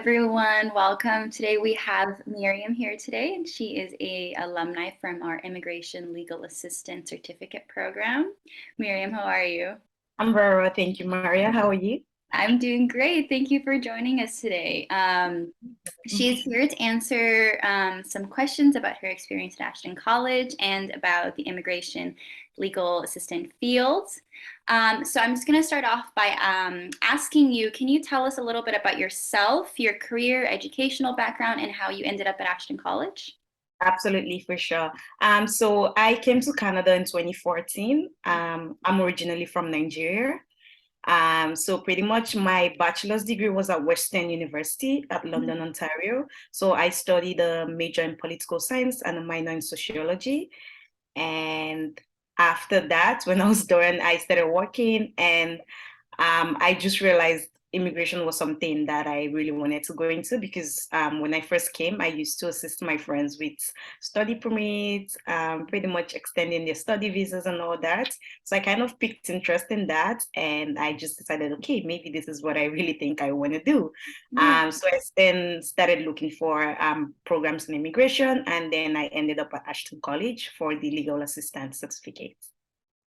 everyone. Welcome. Today we have Mariam here today, and she is a alumni from our Immigration Legal Assistant Certificate Program. Mariam, how are you? I'm very well, thank you, Maria. How are you? I'm doing great. Thank you for joining us today. She's here to answer some questions about her experience at Ashton College and about the immigration legal assistant field. So I'm just going to start off by asking you, can you tell us a little bit about yourself, your career, educational background, and how you ended up at Ashton College? Absolutely, for sure. So I came to Canada in 2014. I'm originally from Nigeria. So pretty much my bachelor's degree was at Western University at London, Ontario. So I studied a major in political science and a minor in sociology. And after that, when I was done, I started working and I just realized immigration was something that I really wanted to go into because when I first came, I used to assist my friends with study permits, pretty much extending their study visas and all that. So I kind of picked interest in that, and I just decided, okay, maybe this is what I really think I want to do. Yeah. So I then started looking for programs in immigration, and then I ended up at Ashton College for the legal assistant certificate.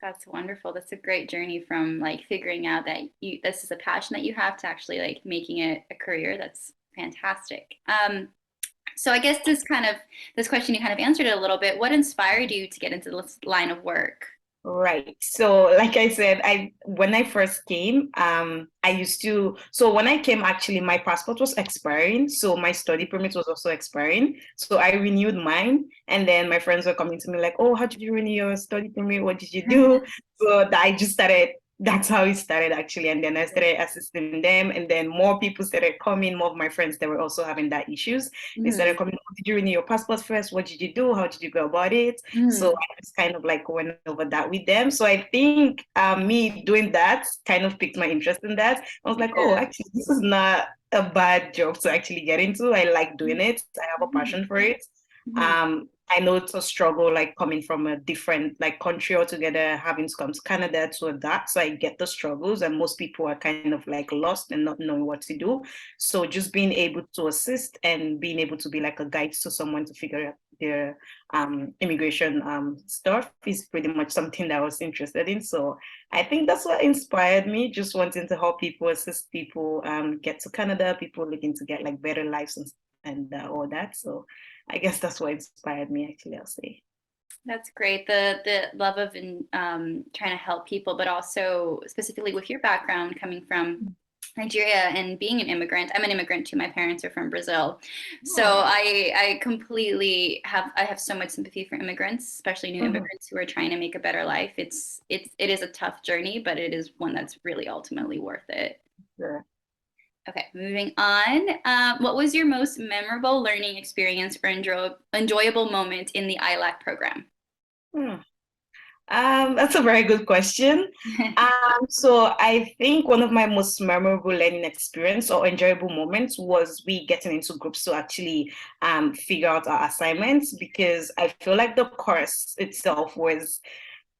That's wonderful. That's a great journey from like figuring out that this is a passion that you have to actually like making it a career. That's fantastic. So I guess this question you kind of answered it a little bit. What inspired you to get into this line of work? Right. So, like I said, I when I first came, I used to. So when I came, actually, my passport was expiring, so my study permit was also expiring. So I renewed mine, and then my friends were coming to me like, "Oh, how did you renew your study permit? What did you do?" So I just started. That's how it started actually, and then I started assisting them, and then more people started coming. More of my friends, they were also having that issues. They started Mhm. coming. "Oh, did you renew your passport first? What did you do? How did you go about it?" So Mhm. I just kind of like went over that with them. So I think me doing that kind of piqued my interest in that. I was like, oh, Yeah. actually, this is not a bad job to actually get into. I like doing it. I have a passion for it. Mhm. I know it's a struggle, like coming from a different like country altogether, having to come to Canada to adapt. So I get the struggles, and most people are kind of like lost and not knowing what to do. So just being able to assist and being able to be like a guide to someone to figure out their immigration stuff is pretty much something that I was interested in. So I think that's what inspired me, just wanting to help people, assist people get to Canada, people looking to get like better lives and all that. So I guess that's what inspired me, actually, I'll say. That's great. The love of trying to help people, but also specifically with your background coming from Nigeria and being an immigrant. I'm an immigrant too. My parents are from Brazil. So Oh, I completely have so much sympathy for immigrants, especially new mhm, immigrants who are trying to make a better life. It is a tough journey, but it is one that's really ultimately worth it. sure. Okay, moving on. What was your most memorable learning experience or enjoyable moment in the ILAC program? Hmm. That's a very good question. So I think one of my most memorable learning experience or enjoyable moments was we getting into groups to actually figure out our assignments because I feel like the course itself was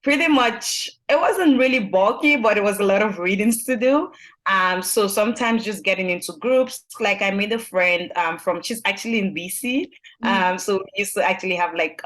pretty much, it wasn't really bulky, but it was a lot of readings to do. So sometimes just getting into groups, like I made a friend from, she's actually in BC. Mhm. So we used to actually have like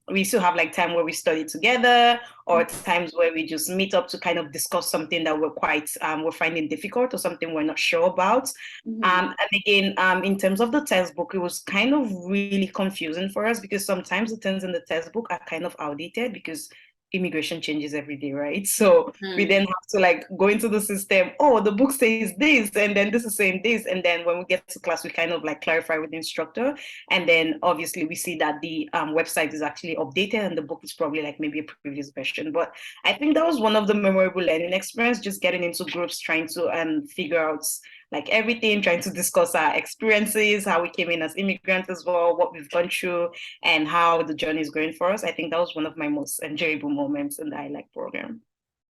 we used to have like time where we study together or times where we just meet up to kind of discuss something that we're finding difficult or something we're not sure about. Mhm. And again, in terms of the textbook, it was kind of really confusing for us because sometimes the things in the textbook are kind of outdated because immigration changes every day, right? So we Mhm. then have to like go into the system. Oh, the book says this, and then this is saying this, and then when we get to class, we kind of like clarify with the instructor, and then obviously we see that the website is actually updated, and the book is probably like maybe a previous version. But I think that was one of the memorable learning experience, just getting into groups, trying to figure out like everything, trying to discuss our experiences, how we came in as immigrants as well, what we've gone through, and how the journey is going for us. I think that was one of my most enjoyable moments in the ILAC program.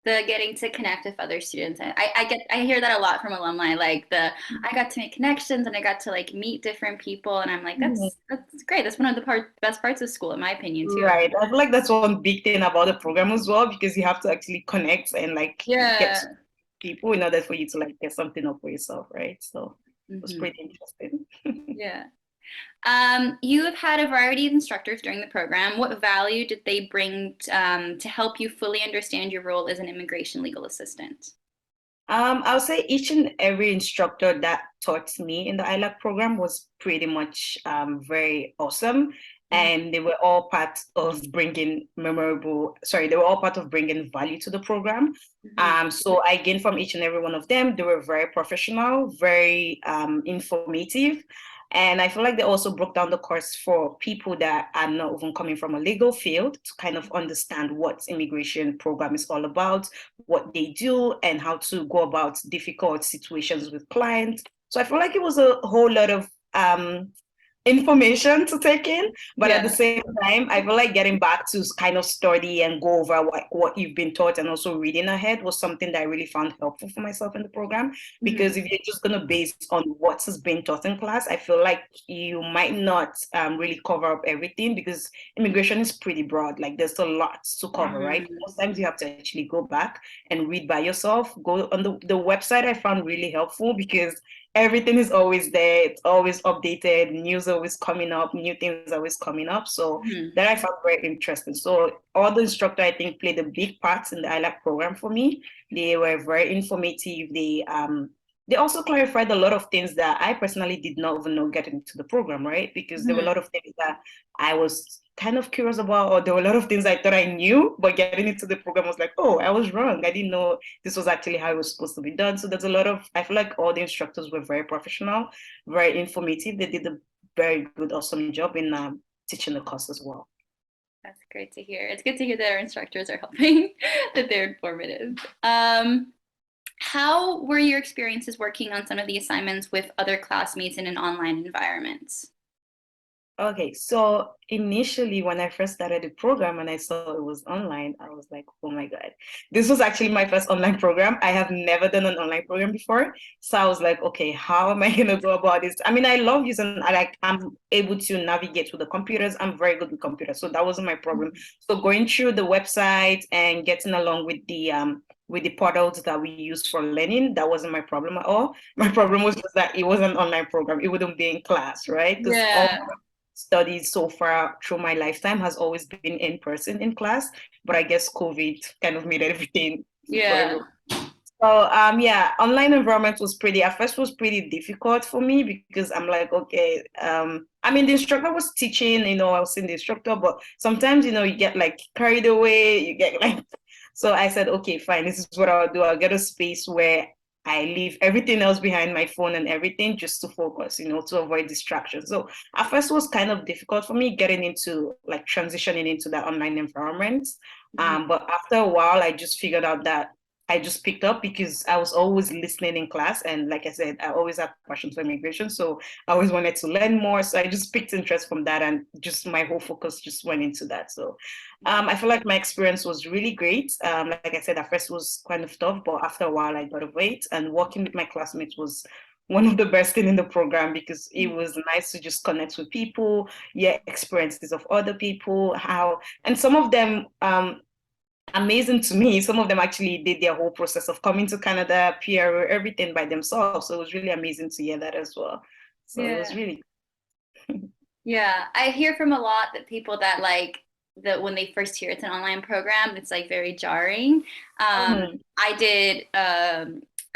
The getting to connect with other students. I hear that a lot from alumni, like I got to make connections and I got to like meet different people, and I'm like, Mhm. that's great. That's one of the best parts of school, in my opinion, too. Right. I feel like that's one big thing about the program as well, because you have to actually connect and like get Yeah. to people in order for you to like get something up for yourself, right? So It was Mm-hmm. pretty interesting. Yeah. You have had a variety of instructors during the program. What value did they bring to help you fully understand your role as an immigration legal assistant? I would say each and every instructor that taught me in the ILAC program was pretty much very awesome. Mm-hmm. And they were all part of they were all part of bringing value to the program. Mm-hmm. So I gained from each and every one of them. They were very professional, very informative. And I feel like they also broke down the course for people that are not even coming from a legal field to kind of understand what immigration program is all about, what they do, and how to go about difficult situations with clients. So I feel like it was a whole lot of information to take in, but at the Yeah. same time, I feel like getting back to kind of study and go over what you've been taught and also reading ahead was something that I really found helpful for myself in the program. Because Mm-hmm. if you're just going to base on what is being taught in class, I feel like you might not really cover up everything, because immigration is pretty broad. Like there's a lot to cover, right? Mm-hmm. Most times you have to actually go back and read by yourself. Go on the website. I found really helpful because everything is always there. It's always updated. News always coming up. New things always coming up. So Mm-hmm. that I found very interesting. So all the instructor I think played a big part in the ILAC program for me. They were very informative. They also clarified a lot of things that I personally did not even know getting into the program, right? Because there were a lot of things that I was kind of curious about, or there were a lot of things I thought I knew, but getting into the program was like, oh, I was wrong. I didn't know this was actually how it was supposed to be done. So there's a lot of, I feel like all the instructors were very professional, very informative. They did a very good, awesome job in teaching the course as well. That's great to hear. It's good to hear that our instructors are helping, that they're informative. How were your experiences working on some of the assignments with other classmates in an online environment? Okay, so initially when I first started the program and I saw it was online, I was like, oh my God. This was actually my first online program. I have never done an online program before. So I was like, okay, how am I gonna go about this? I mean, I love using, I'm able to navigate with the computers. I'm very good with computers. So that wasn't my problem. So going through the website and getting along with the portals that we use for learning, that wasn't my problem at all. My problem was just that it was an online program. It wouldn't be in class, right? Because all Yeah, studies so far through my lifetime has always been in person in class, but I guess COVID kind of made everything for yeah, everyone. So yeah, online environment was pretty at first was pretty difficult for me because I'm like, okay, I mean the instructor was teaching, I was seeing the instructor, but sometimes you get like carried away, you get like so I said, okay, fine, this is what I'll do. I'll get a space where I leave everything else behind, my phone and everything, just to focus, to avoid distractions. So at first it was kind of difficult for me getting into like transitioning into that online environment. mhm, But after a while, I just figured out that I just picked up because I was always listening in class. And like I said, I always had passion for immigration. So I always wanted to learn more. So I just picked interest from that and just my whole focus just went into that. So I feel like my experience was really great. Like I said, at first it was kind of tough, but after a while I got over it. And working with my classmates was one of the best thing in the program because it was nice to just connect with people, yeah, experiences of other people, and some of them amazing to me. Some of them actually did their whole process of coming to Canada, PR, everything by themselves. So it was really amazing to hear that as well. So it was yeah. really Yeah, I hear from a lot that people that like that when they first hear it's an online program, it's like very jarring. Mhm. I did.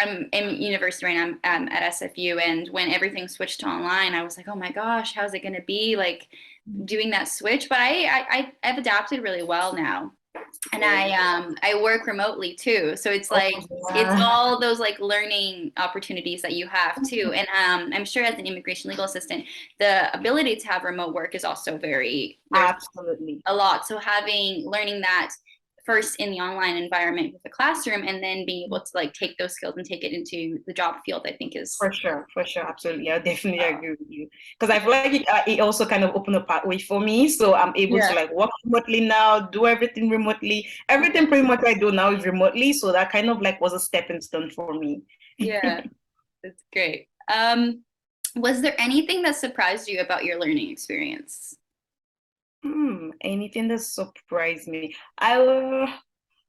I'm in university right now. I'm at SFU, and when everything switched to online, I was like, oh my gosh, how's it going to be like doing that switch? But I've adapted really well now. And Great. I work remotely too, so it's Oh, like it's yeah. all those like learning opportunities that you have too. And I'm sure as an immigration legal assistant, the ability to have remote work is also there's Absolutely. a lot. So learning that first in the online environment with the classroom, and then being able to like take those skills and take it into the job field, I think is For sure, absolutely. I definitely agree with you. Because I feel like it also kind of opened a pathway for me. So I'm able to yeah, like work remotely now, do everything remotely. Everything pretty much I do now is remotely. So that kind of like was a stepping stone for me. yeah, that's great. Was there anything that surprised you about your learning experience? Anything that surprised me. I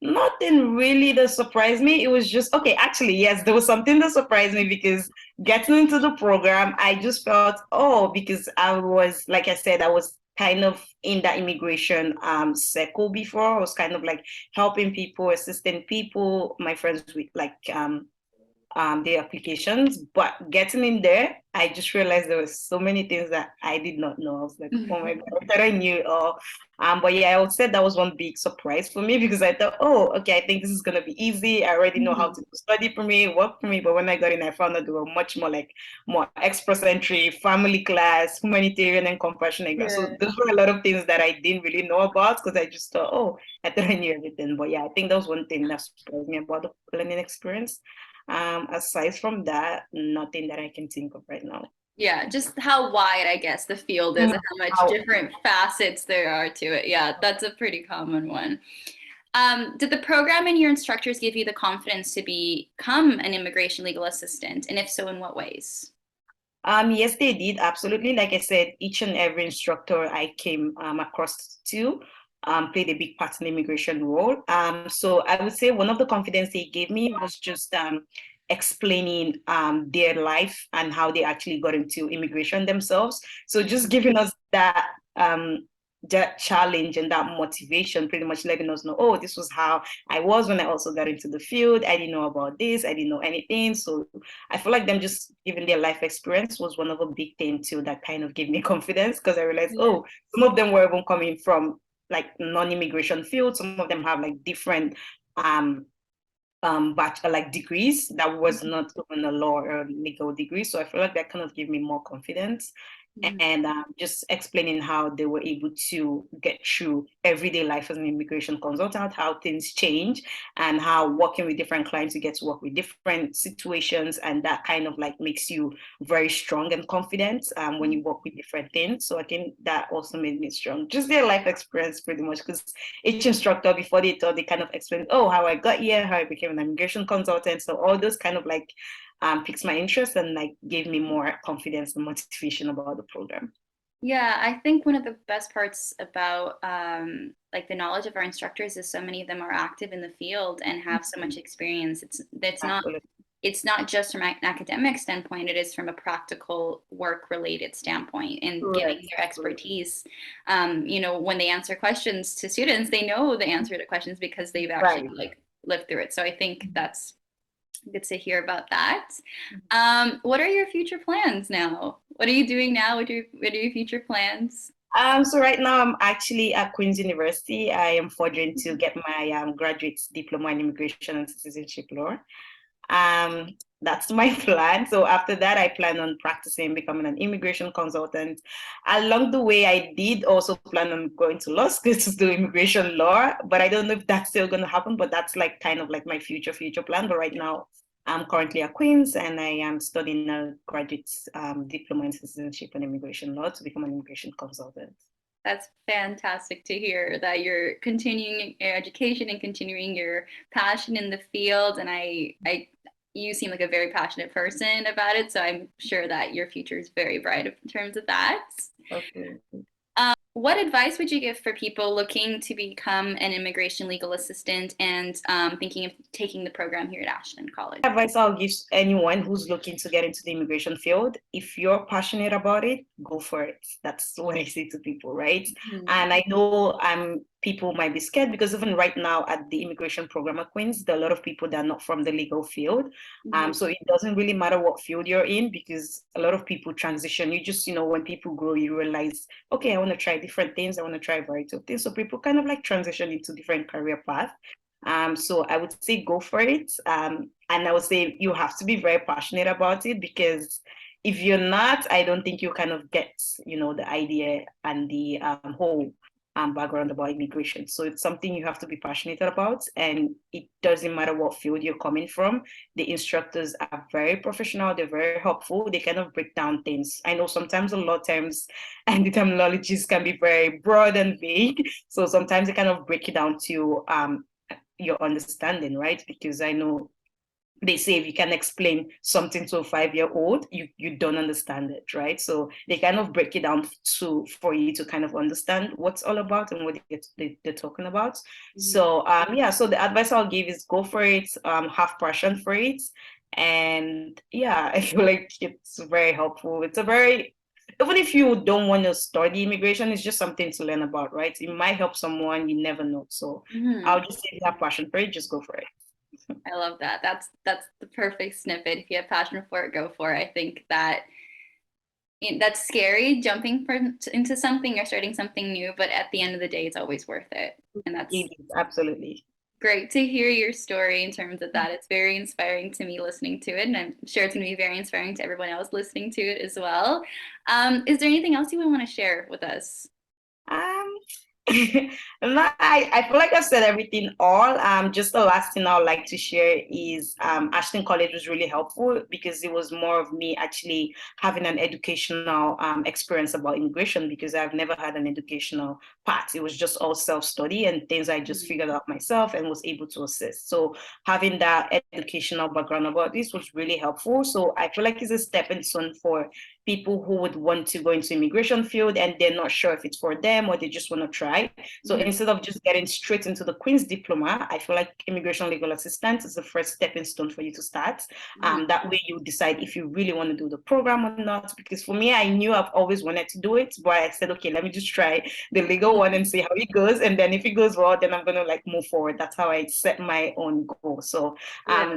Nothing really that surprised me. It was just okay. Actually, yes, there was something that surprised me because getting into the program, I just felt, oh, because I was, like I said, I was kind of in that immigration circle before. I was kind of like helping people, assisting people, my friends with like the applications, but getting in there, I just realized there were so many things that I did not know. I was like, oh my God, I thought I knew it all. But yeah, I would say that was one big surprise for me because I thought, oh, okay, I think this is gonna be easy. I already know how to study for me, work for me. But when I got in, I found that they were much more like more express entry, family class, humanitarian and compassionate. Yeah. So those were a lot of things that I didn't really know about because I just thought, oh, I thought I knew everything. But yeah, I think that was one thing that surprised me about the learning experience. Aside from that, nothing that I can think of right now. Yeah, just how wide, I guess, the field is and how much different facets there are to it. Yeah, that's a pretty common one. Did the program and your instructors give you the confidence to become an immigration legal assistant? And if so, in what ways? Yes, they did. Absolutely. Like I said, each and every instructor I came across to played a big part in the immigration role. So I would say one of the confidence they gave me was just explaining their life and how they actually got into immigration themselves. So just giving us that challenge and that motivation, pretty much letting us know, oh, this was how I was when I also got into the field. I didn't know about this. I didn't know anything. So I feel like them just giving their life experience was one of a big thing too that kind of gave me confidence because I realized, oh, some of them were even coming from like non-immigration fields. Some of them have like different bachelor like degrees that was not even a law or legal degree. So I feel like that kind of gave me more confidence and just explaining how they were able to get through everyday life as an immigration consultant, how things change, and how working with different clients, you get to work with different situations, and that kind of like makes you very strong and confident when you work with different things. So I think that also made me strong. Just their life experience, pretty much, because each instructor before they taught, they kind of explained, oh, how I got here, how I became an immigration consultant. So all those kind of like piques my interest and like gave me more confidence and motivation about the program. Yeah, I think one of the best parts about like the knowledge of our instructors is so many of them are active in the field and have so much experience. Absolutely. It's not just from an academic standpoint, it is from a practical work related standpoint and giving Correct. their expertise. When they answer questions to students, they know the answer to questions because they've actually Right. like lived through it. So I think that's good to hear about that. What are your future plans now? What are you doing now? What are your future plans? So right now I'm actually at Queen's University. I am forging to get my graduate diploma in immigration and citizenship law. Um, that's my plan. So after that, I plan on practicing, becoming an immigration consultant. Along the way, I did also plan on going to law school to do immigration law, but I don't know if that's still going to happen. But that's like kind of like my future plan. But right now, I'm currently at Queen's and I am studying a graduate diploma in citizenship and immigration law to become an immigration consultant. That's fantastic to hear that you're continuing your education and continuing your passion in the field. And you seem like a very passionate person about it. So I'm sure that your future is very bright in terms of that. Okay. What advice would you give for people looking to become an immigration legal assistant and thinking of taking the program here at Ashton College? Advice I'll give anyone who's looking to get into the immigration field, if you're passionate about it, go for it. That's what I say to people, right? And I know people might be scared because even right now at the immigration program at Queens, there are a lot of people that are not from the legal field. So it doesn't really matter what field you're in because a lot of people transition. You just, when people grow, you realize, okay, I want to try different things. I want to try a variety of things. So people kind of like transition into different career paths. So I would say go for it. And I would say you have to be very passionate about it because if you're not, I don't think you kind of get, the idea and the whole background about immigration. So it's something you have to be passionate about, and it doesn't matter what field you're coming from. The instructors are very professional. They're very helpful. They kind of break down things. I know sometimes, a lot of times, and the terminologies can be very broad and vague. So sometimes they kind of break it down to your understanding, right? Because I know they say if you can explain something to a 5-year-old, you don't understand it, right? So they kind of break it down for you to kind of understand what's all about and what they're talking about. So yeah, so the advice I'll give is go for it, have passion for it. And yeah, I feel like it's very helpful. It's a very, even if you don't want to study immigration, it's just something to learn about, right? It might help someone, you never know. So I'll just say if you have passion for it, just go for it. I love that. That's the perfect snippet. If you have passion for it, go for it. I think that that's scary jumping into something or starting something new, but at the end of the day, it's always worth it. And that's It is, absolutely. great to hear your story in terms of that. It's very inspiring to me listening to it, and I'm sure it's going to be very inspiring to everyone else listening to it as well. Is there anything else you would want to share with us? Um, no, I feel like I've said everything all. Just the last thing I would like to share is Ashton College was really helpful because it was more of me actually having an educational experience about immigration because I've never had an educational part. It was just all self-study and things I just figured out myself and was able to assist. So having that educational background about this was really helpful. So I feel like it's a stepping stone for people who would want to go into immigration field and they're not sure if it's for them or they just want to try. So instead of just getting straight into the Queen's diploma, I feel like immigration legal assistant is the first stepping stone for you to start. That way you decide if you really want to do the program or not. Because for me, I knew I've always wanted to do it, but I said, okay, let me just try the legal one and see how it goes. And then if it goes well, then I'm going to like move forward. That's how I set my own goal. So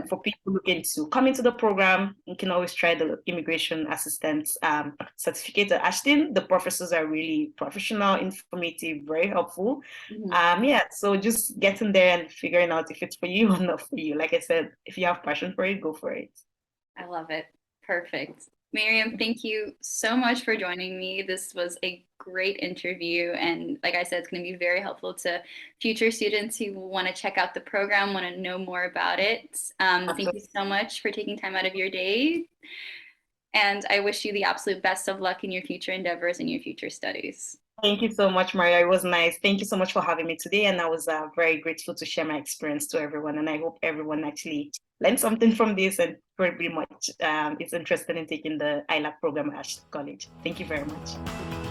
for people looking to come into the program, you can always try the immigration assistant certificate at Ashton. The professors are really professional, informative, very helpful. Yeah, so just getting there and figuring out if it's for you or not for you. Like I said, if you have passion for it, go for it. I love it. Perfect. Mariam, thank you so much for joining me. This was a great interview. And like I said, it's going to be very helpful to future students who want to check out the program, want to know more about it. Thank you so much for taking time out of your day. And I wish you the absolute best of luck in your future endeavors and your future studies. Thank you so much, Maria. It was nice. Thank you so much for having me today. And I was very grateful to share my experience to everyone. And I hope everyone actually learned something from this and pretty much is interested in taking the ILAC program at Ashton College. Thank you very much.